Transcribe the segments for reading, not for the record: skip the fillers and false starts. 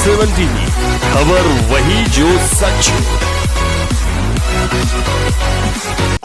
7 TV, खबर वही जो सच।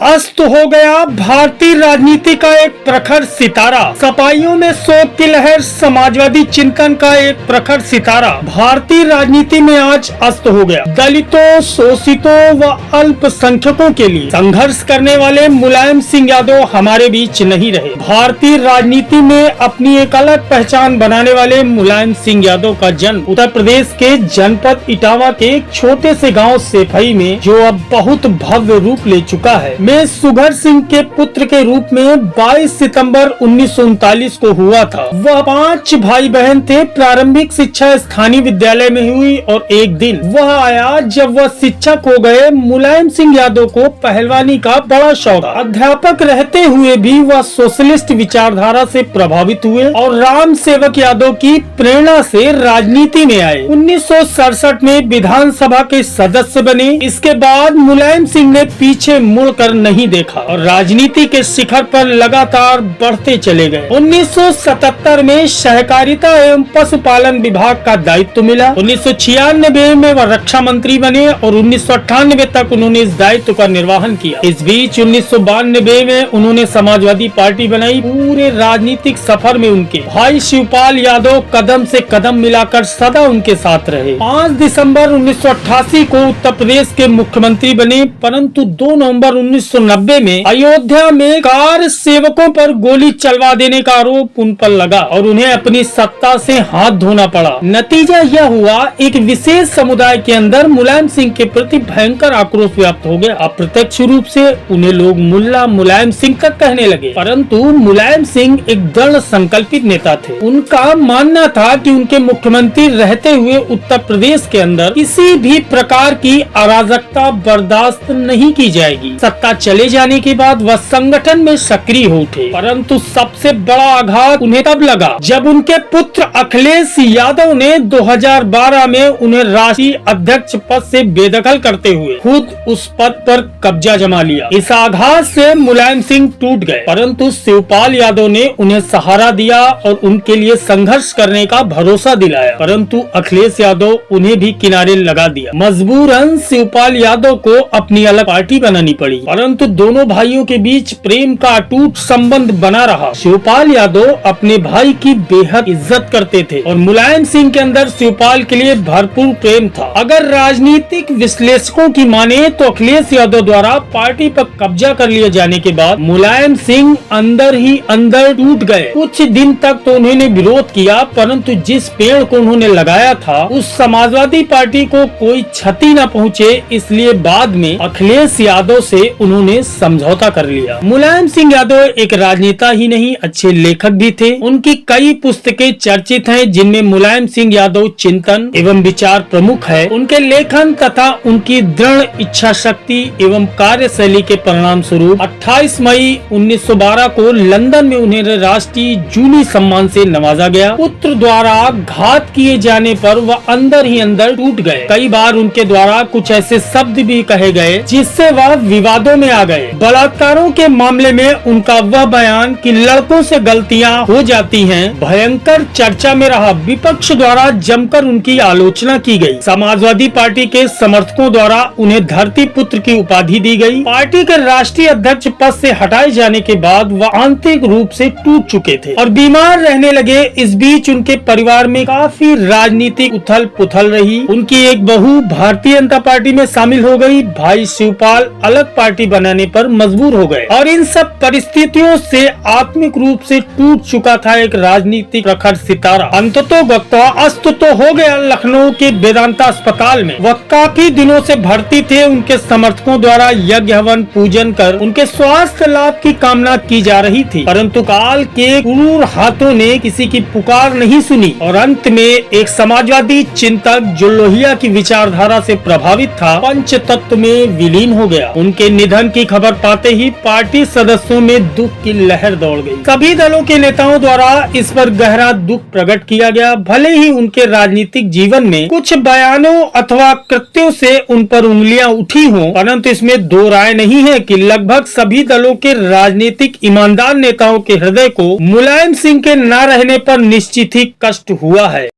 अस्त हो गया भारतीय राजनीति का एक प्रखर सितारा। सपाइयों में शोक की लहर, समाजवादी चिंतन का एक प्रखर सितारा भारतीय राजनीति में आज अस्त हो गया। दलितों, शोषितों व अल्पसंख्यकों के लिए संघर्ष करने वाले मुलायम सिंह यादव हमारे बीच नहीं रहे। भारतीय राजनीति में अपनी एक अलग पहचान बनाने वाले मुलायम सिंह यादव का जन्म उत्तर प्रदेश के जनपद इटावा के एक छोटे से गाँव सेफई में, जो अब बहुत भव्य रूप ले चुका है, में सुघर सिंह के पुत्र के रूप में 22 सितंबर 1939 को हुआ था। वह 5 भाई बहन थे। प्रारंभिक शिक्षा स्थानीय विद्यालय में हुई और एक दिन वह आया जब वह शिक्षक हो गए। मुलायम सिंह यादव को पहलवानी का बड़ा शौक था। अध्यापक रहते हुए भी वह सोशलिस्ट विचारधारा से प्रभावित हुए और राम सेवक यादव की प्रेरणा से राजनीति में आए। 1967 में विधानसभा के सदस्य बने। इसके बाद मुलायम सिंह ने पीछे मुड़कर नहीं देखा और राजनीति के शिखर पर लगातार बढ़ते चले गए। 1977 में सहकारिता एवं पशुपालन विभाग का दायित्व मिला। 1996 में वह रक्षा मंत्री बने और 1998 तक उन्होंने इस दायित्व का निर्वहन किया। इस बीच 1992 में उन्होंने समाजवादी पार्टी बनाई। पूरे राजनीतिक सफर में उनके भाई शिवपाल यादव कदम से कदम मिलाकर सदा उनके साथ रहे। 5 दिसंबर 1988 को उत्तर प्रदेश के मुख्यमंत्री बने, परंतु 2 नवंबर 1990 में अयोध्या में कार सेवकों पर गोली चलवा देने का आरोप उन पर लगा और उन्हें अपनी सत्ता से हाथ धोना पड़ा। नतीजा यह हुआ, एक विशेष समुदाय के अंदर मुलायम सिंह के प्रति भयंकर आक्रोश व्याप्त हो गया। अप्रत्यक्ष रूप से उन्हें लोग मुल्ला मुलायम सिंह तक कहने लगे, परंतु मुलायम सिंह एक दृढ़ संकल्पित नेता थे। उनका मानना था कि उनके मुख्यमंत्री रहते हुए उत्तर प्रदेश के अंदर किसी भी प्रकार की अराजकता बर्दाश्त नहीं की जाएगी। सत्ता चले जाने के बाद वह संगठन में सक्रिय हो उठे, परंतु सबसे बड़ा आघात उन्हें तब लगा जब उनके पुत्र अखिलेश यादव ने 2012 में उन्हें राष्ट्रीय अध्यक्ष पद से बेदखल करते हुए खुद उस पद पर कब्जा जमा लिया। इस आघात से मुलायम सिंह टूट गए, परंतु शिवपाल यादव ने उन्हें सहारा दिया और उनके लिए संघर्ष करने का भरोसा दिलाया, परंतु अखिलेश यादव उन्हें भी किनारे लगा दिया। मजबूरन शिवपाल यादव को अपनी अलग पार्टी बनानी पड़ी, परंतु दोनों भाइयों के बीच प्रेम का अटूट संबंध बना रहा। शिवपाल यादव अपने भाई की बेहद इज्जत करते थे और मुलायम सिंह के अंदर शिवपाल के लिए भरपूर प्रेम था। अगर राजनीतिक विश्लेषकों की माने तो अखिलेश यादव द्वारा पार्टी पर कब्जा कर लिए जाने के बाद मुलायम सिंह अंदर ही अंदर टूट गए। कुछ दिन तक तो उन्होंने विरोध किया, परंतु जिस पेड़ को उन्होंने लगाया था उस समाजवादी पार्टी को कोई क्षति न पहुँचे, इसलिए बाद में अखिलेश यादव से उन्होंने समझौता कर लिया। मुलायम सिंह यादव एक राजनेता ही नहीं, अच्छे लेखक भी थे। उनकी कई पुस्तकें चर्चित हैं, जिनमें मुलायम सिंह यादव चिंतन एवं विचार प्रमुख है। उनके लेखन तथा उनकी दृढ़ इच्छा शक्ति एवं कार्यशैली के परिणाम स्वरूप 28 मई 1912 को लंदन में उन्हें राष्ट्रीय जूली सम्मान से नवाजा गया। पुत्र द्वारा घात किए जाने पर वह अंदर ही अंदर टूट गए। कई बार उनके द्वारा कुछ ऐसे शब्द भी कहे गए जिससे वह विवादों में आ गए। बलात्कारों के मामले में उनका वह बयान कि लड़कों से गलतियां हो जाती हैं भयंकर चर्चा में रहा। विपक्ष द्वारा जमकर उनकी आलोचना की गई। समाजवादी पार्टी के समर्थकों द्वारा उन्हें धरती पुत्र की उपाधि दी गई। पार्टी के राष्ट्रीय अध्यक्ष पद से हटाए जाने के बाद वह आंतरिक रूप से टूट चुके थे और बीमार रहने लगे। इस बीच उनके परिवार में काफी राजनीतिक उथल पुथल रही। उनकी एक बहू भारतीय जनता पार्टी में शामिल हो गई। भाई शिवपाल अलग पार्टी बनाने पर मजबूर हो गए और इन सब परिस्थितियों से आत्मिक रूप से टूट चुका था एक राजनीतिक प्रखर सितारा। अंततोगत्वा अस्त तो हो गया लखनऊ के वेदांता अस्पताल में। वह काफी दिनों से भर्ती थे। उनके समर्थकों द्वारा यज्ञ हवन पूजन कर उनके स्वास्थ्य लाभ की कामना की जा रही थी, परंतु काल के क्रूर हाथों ने किसी की पुकार नहीं सुनी और अंत में एक समाजवादी चिंतक जो लोहिया की विचारधारा से प्रभावित था, पंच तत्व में विलीन हो गया। उनके निधन की खबर पाते ही पार्टी सदस्यों में दुख की लहर दौड़ गई। सभी दलों के नेताओं द्वारा इस पर गहरा दुख प्रकट किया गया। भले ही उनके राजनीतिक जीवन में कुछ बयानों अथवा कृत्यों से उन पर उंगलियां उठी हों, परंतु इसमें दो राय नहीं है कि लगभग सभी दलों के राजनीतिक ईमानदार नेताओं के हृदय को मुलायम सिंह के न रहने पर निश्चित ही कष्ट हुआ है।